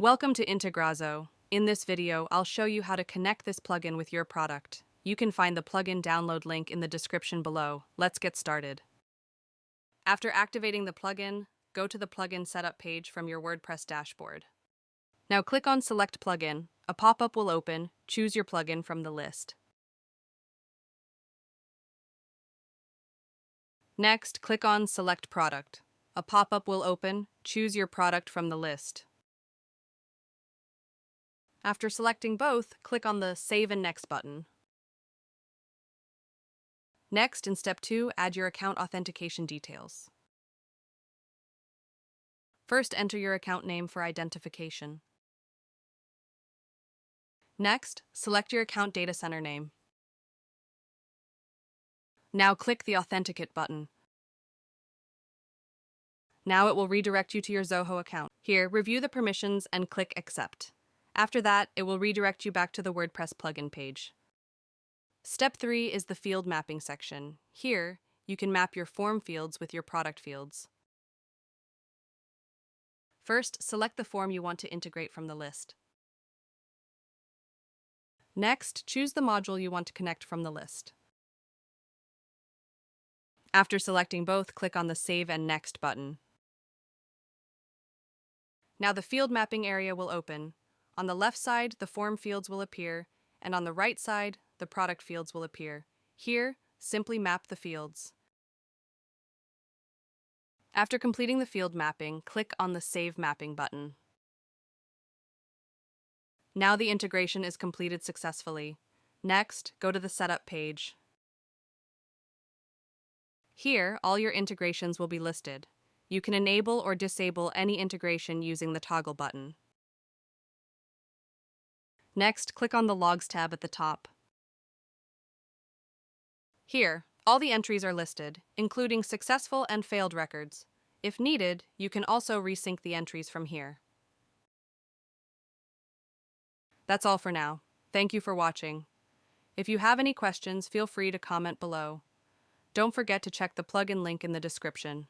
Welcome to Integrazo. In this video, I'll show you how to connect this plugin with your product. You can find the plugin download link in the description below. Let's get started. After activating the plugin, go to the plugin setup page from your WordPress dashboard. Now click on Select Plugin. A pop-up will open. Choose your plugin from the list. Next, click on Select Product. A pop-up will open. Choose your product from the list. After selecting both, click on the Save and Next button. Next, in Step 2, add your account authentication details. First, enter your account name for identification. Next, select your account data center name. Now click the Authenticate button. Now it will redirect you to your Zoho account. Here, review the permissions and click Accept. After that, it will redirect you back to the WordPress plugin page. Step 3 is the field mapping section. Here, you can map your form fields with your product fields. First, select the form you want to integrate from the list. Next, choose the module you want to connect from the list. After selecting both, click on the Save and Next button. Now the field mapping area will open. On the left side, the form fields will appear, and on the right side, the product fields will appear. Here, simply map the fields. After completing the field mapping, click on the Save Mapping button. Now the integration is completed successfully. Next, go to the Setup page. Here, all your integrations will be listed. You can enable or disable any integration using the toggle button. Next, click on the Logs tab at the top. Here, all the entries are listed, including successful and failed records. If needed, you can also resync the entries from here. That's all for now. Thank you for watching. If you have any questions, feel free to comment below. Don't forget to check the plugin link in the description.